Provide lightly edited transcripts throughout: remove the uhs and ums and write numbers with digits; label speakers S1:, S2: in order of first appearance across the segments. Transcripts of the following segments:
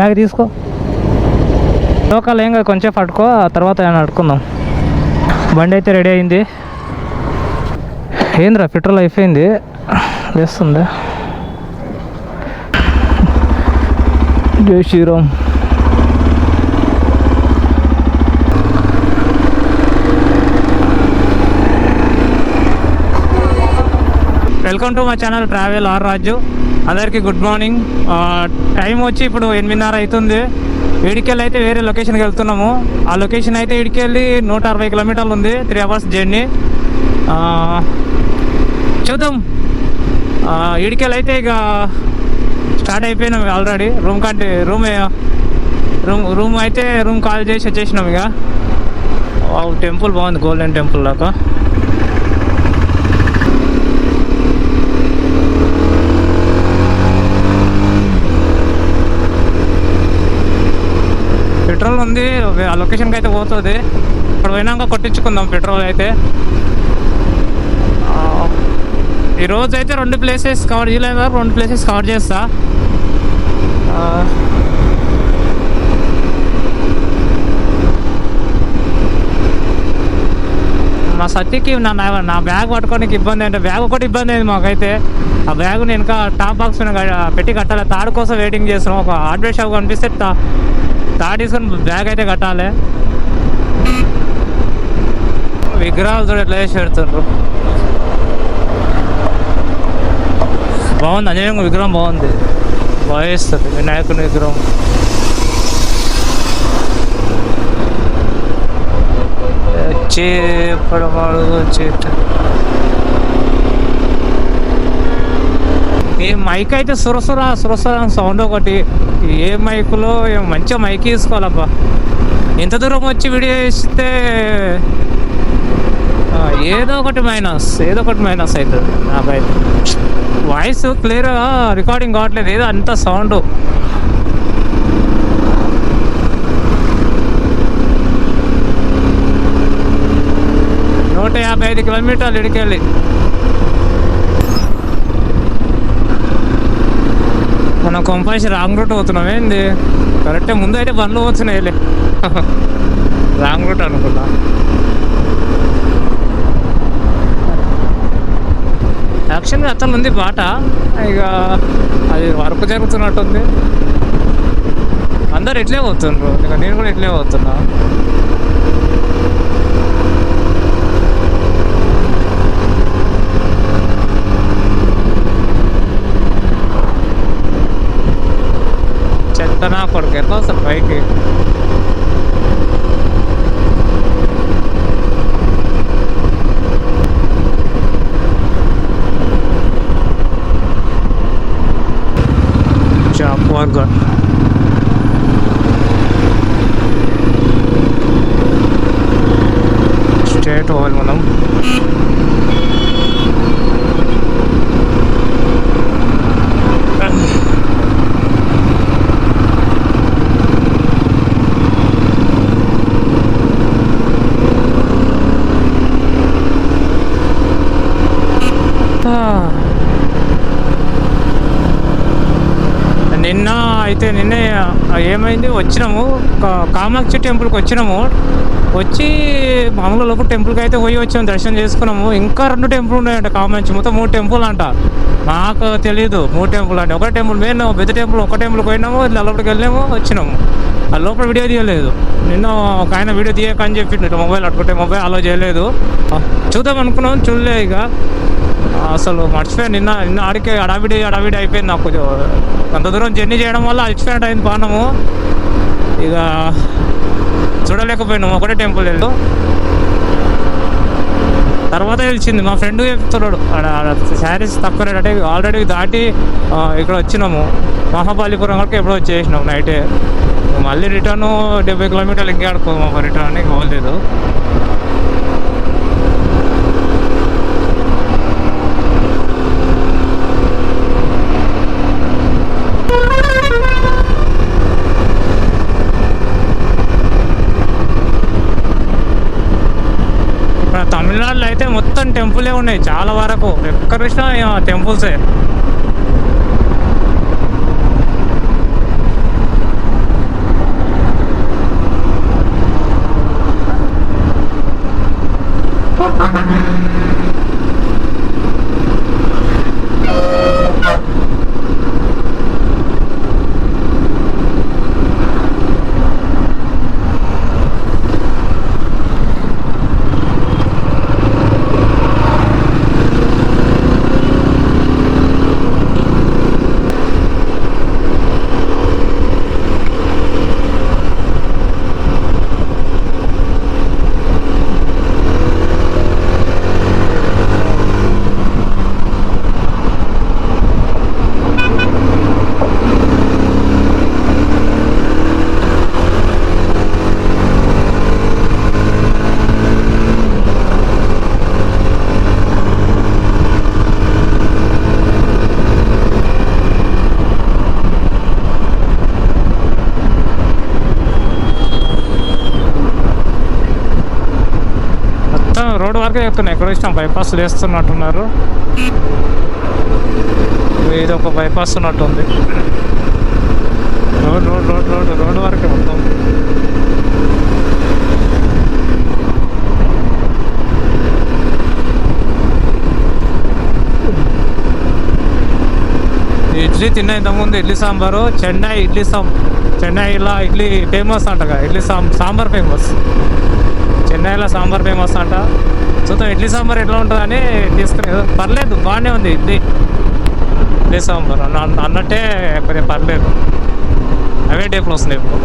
S1: Bag తీసుకో. Local ఏం కాదు, కొంచెం పట్టుకో, ఆ తర్వాత ఏమైనా అడుకుందాం. బండి అయితే రెడీ అయింది. ఏంద్రా పెట్రోల్ అయిపోయింది, వేస్తుందా? జై Sriram. Welcome to my channel travel R Raju. అందరికీ గుడ్ మార్నింగ్. టైం వచ్చి ఇప్పుడు 8:30 అవుతుంది. ఇడికెళ్ళి అయితే వేరే లొకేషన్కి వెళ్తున్నాము. ఆ లొకేషన్ అయితే ఇడికెళ్ళి 160 కిలోమీటర్లు ఉంది, 3 అవర్స్ జర్నీ. చూద్దాం. ఇడికెళ్ళి అయితే ఇక స్టార్ట్ అయిపోయినాం ఆల్రెడీ. రూమ్ అయితే రూమ్ కాల్ చేసి వచ్చేసినాం. ఇక టెంపుల్ బాగుంది, గోల్డెన్ టెంపుల్ దాకా. పెట్రోల్ ఉంది, ఆ లొకేషన్కి అయితే పోతుంది. ఇక్కడ పోయినాక కొట్టించుకుందాం పెట్రోల్ అయితే. ఈరోజు అయితే 2 ప్లేసెస్ కవర్ చేయలేదు, 2 ప్లేసెస్ కవర్ చేస్తా. మా సత్యకి నా బ్యాగ్ పట్టుకోనికి ఇబ్బంది, అంటే బ్యాగ్ ఒకటి ఇబ్బంది అయింది మాకైతే. ఆ బ్యాగ్ నేను ఇంకా టాప్ బాక్స్ పెట్టి కట్టాలి. తాడు కోసం వెయిటింగ్ చేస్తున్నాం. ఒక హార్డ్వేర్ షాప్ కనిపిస్తే తాడు తీసుకొని బ్యాగ్ అయితే కట్టాలి. విగ్రహాలు చూడ ఎట్లా చేసి పెడుతుండ్రు. బాగుంది, అంజనేయ విగ్రహం బాగుంది, బాగా వేస్తుంది. వినాయకుని విగ్రహం. ఈ మైక్ అయితే సురసుర సౌండ్ ఒకటి. ఏ మైకులో మంచిగా మైక్ తీసుకోవాలబ్బా. ఎంత దూరం వచ్చి వీడియో చేస్తే ఏదో ఒకటి మైనస్ అవుతుంది నాకైతే. వాయిస్ క్లియర్గా రికార్డింగ్ కావట్లేదు, ఏదో అంత సౌండ్. నూట 55 కిలోమీటర్లు ఇడికెళ్ళి. మనం కొంపాసి రాంగ్ రూట్ పోతున్నాం. ఏంది కరెక్టే, ముందు అయితే బండ్లు పోతున్నాయి. రాంగ్ రూట్ అనుకున్నా. యాక్చువల్గా అతను ఉంది పాట, ఇక అది వర్క్ జరుగుతున్నట్టుంది. అందరు ఎట్లే పోతుండ్రు, ఇక నేను కూడా ఎట్లే పోతున్నా. చెత్తనా కొడుకు ఎట్లా వస్తారు పైకి. స్ట్రేట్ పోవాలి మనం. నిన్నే ఏమైంది, వచ్చినాము కామాక్షి టెంపుల్కి వచ్చినాము. వచ్చి మామూలు లోపల టెంపుల్కి అయితే పోయి వచ్చాము, దర్శనం చేసుకున్నాము. ఇంకా 2 టెంపుల్ ఉన్నాయంట కామాక్షి, మొత్తం 3 టెంపుల్ అంట. మాకు తెలియదు 3 టెంపుల్ అంటే. ఒక టెంపుల్ మేము పెద్ద టెంపుల్, ఒక టెంపుల్కి పోయినాము, లోపలికి వెళ్ళాము, వచ్చినాము. ఆ లోపల వీడియో తీయలేదు. నిన్న ఒక ఆయన వీడియో తీయకని చెప్పిండు, మొబైల్ అట్టుకుంటే మొబైల్ అలో చేయలేదు. చూద్దాం అనుకున్నాం, చూడలే. ఇక అసలు మర్చిపోయాను. నిన్న ఆడికే అడావిడి అయిపోయింది నాకు. అంత దూరం జర్నీ చేయడం వల్ల అలసిపోయినట్టు అయింది పానము. ఇక చూడలేకపోయినాము, ఒకటే టెంపుల్ వెళ్ళు. తర్వాత తెలిసింది, మా ఫ్రెండ్ చెప్తున్నాడు ఆడ శారీస్ తక్కువ రేట్ అంటే. ఆల్రెడీ దాటి ఇక్కడ వచ్చినాము, మహాబలిపురం వరకు ఎప్పుడో వచ్చేసినాము నైటే. మళ్ళీ రిటర్న్ 70 కిలోమీటర్లు ఇంకే ఆడుకోము, ఒక రిటర్న్ అని పోలేదు. తమిళనాడులో అయితే మొత్తం టెంపులే ఉన్నాయి చాలా వరకు. ఎక్కడ చూసినా టెంపుల్సే. వరకే చెప్తున్నాయి. ఎక్కడ ఇష్టం బైపాస్ వేస్తున్నట్టున్నారు. ఇది ఒక బైపాస్ ఉన్నట్టుంది. రోడ్ వరకే మొత్తం. ఇడ్లీ తిన్నా ఇంతకుముందు, ఇడ్లీ సాంబారు. చెన్నైలో ఇడ్లీ ఫేమస్ అంటగా, ఇడ్లీ సాంబార్ ఫేమస్. చెన్నైలో సాంబార్ ఫేమస్ అంట. చూద్దాం ఇడ్లీ సాంబార్ ఎట్లా ఉంటుందని తీసుకుని. పర్లేదు, బాగానే ఉంది ఇడ్లీ సాంబార్ అన్నట్టే, కొద్దిగా పర్లేదు. అవే టైపులు వస్తున్నాయి ఇప్పుడు.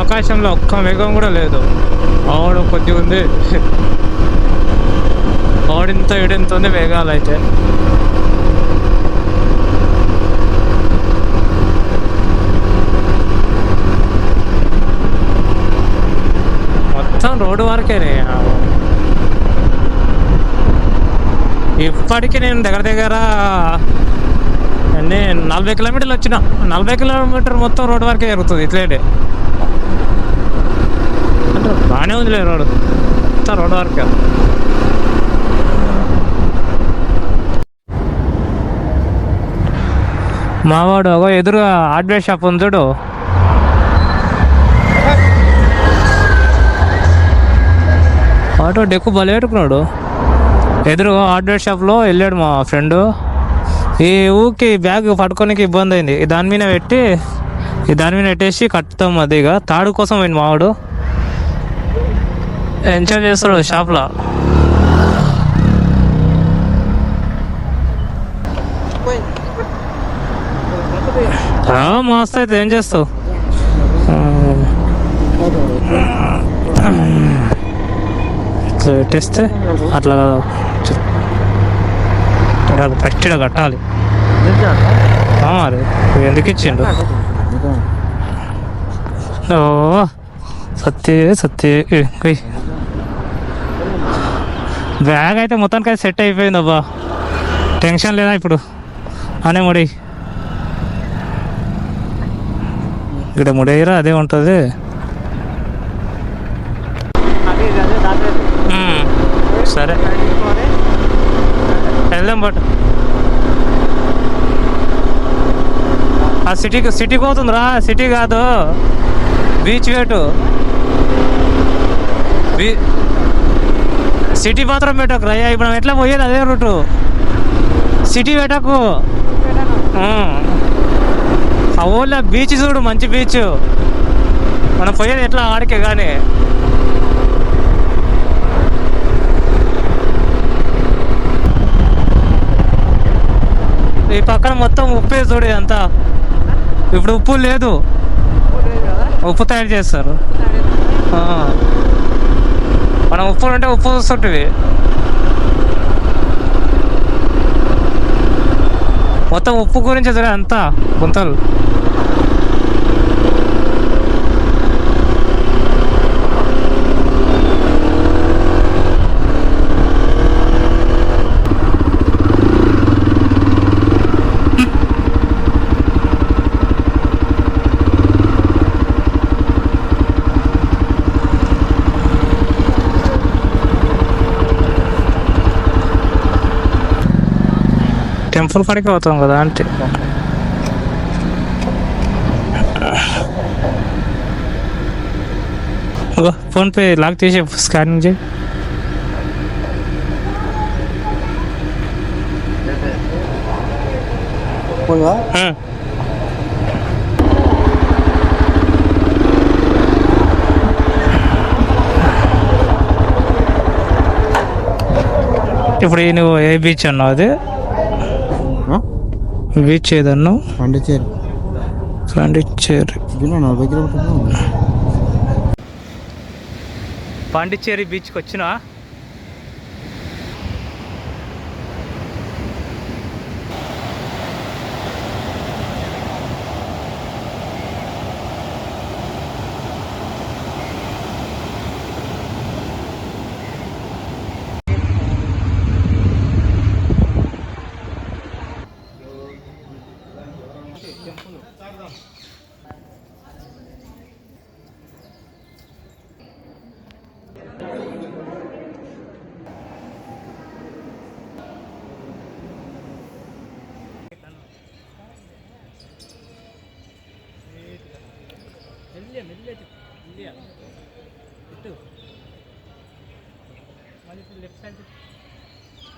S1: ఆకాశంలో ఒక్క మేఘం కూడా లేదు. ఆవిడ కొద్దిగా ఉంది. ఆవిడింత ఈడింత ఉంది మేఘాలు అయితే. మొత్తం రోడ్డు వరకేనే. ఇప్పటికీ నేను దగ్గర అన్నీ 40 కిలోమీటర్లు వచ్చిన. 40 కిలోమీటర్ మొత్తం రోడ్డు వరకే జరుగుతుంది ఇట్లేంటి. అంటే బాగానే ఉందిలే రోడ్డు, మొత్తం రోడ్డు వరకే. మావాడు ఒక ఎదురుగా హార్డ్వేర్ షాప్ ఉంది చూడు, ఆటో డెక్కు భలే పెట్టుకున్నాడు. ఎదురుగా హార్డ్వేర్ షాప్లో వెళ్ళాడు మా ఫ్రెండు. ఈ ఊరికి బ్యాగ్ పట్టుకోనికి ఇబ్బంది అయింది. దాని మీద పెట్టేసి కట్టుతాం. అది ఇక తాడు కోసం పోయింది మావాడు. ఎంజాయ్ చేస్తాడు షాప్లో. మస్తు అయితే ఏం చేస్తావు. ఇట్లా పెట్టేస్తే అట్లా పట్టిడ కట్టాలి. మరి ఎందుకు ఇచ్చిండు? ఓ సత్య బ్యాగ్ అయితే మొత్తానికి సెట్ అయిపోయింది. అబ్బా టెన్షన్ లేదా ఇప్పుడు అనే ముడి ఇక్కడ ముడేయరా అదే ఉంటుంది. సరే వెళ్దాం. బట్ ఆ సిటీకి పోతుందిరా. సిటీ కాదు, బీచ్ వేటు. సిటీ మాత్రం పెట్టకు రయ్యా. ఇప్పుడు మనం ఎట్లా పోయేది అదే రూటు. సిటీ పెట్టకు. ఆ ఊళ్ళో బీచ్ చూడు, మంచి బీచ్. మనం పోయేది ఎట్లా ఆడికే కానీ. ఈ పక్కన మొత్తం ఉప్పే చూడు అంతా. ఇప్పుడు ఉప్పు లేదు, ఉప్పు తయారు చేస్తారు. మనం ఉప్పు అంటే ఉప్పు చూస్తుంటివి. మొత్తం ఉప్పు గురించి చూడ అంతా గుంతలు. టెంపుల్ కాడికి పోతాం కదా అంటే. ఫోన్పే లాక్ చేసి స్కానింగ్ చేయి. ఇప్పుడు నువ్వు ఏ బీచ్ అన్నావు? అది బీచ్ ఏదన్నా పాండిచ్చేరి బీచ్కి వచ్చినా.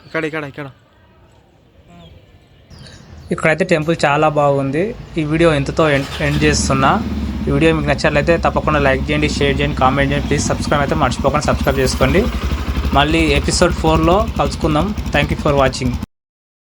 S2: ఇక్కడ
S1: ఇక్కడైతే టెంపుల్ చాలా బాగుంది. ఈ వీడియో ఇంతతో ఎండ్ చేస్తున్నా. ఈ వీడియో మీకు నచ్చినట్లయితే తప్పకుండా లైక్ చేయండి, షేర్ చేయండి, కామెంట్ చేయండి. ప్లీజ్ సబ్స్క్రైబ్ అయితే మర్చిపోకుండా సబ్స్క్రైబ్ చేసుకోండి. మళ్ళీ ఎపిసోడ్ 4లో కలుసుకుందాం. Thank you for watching.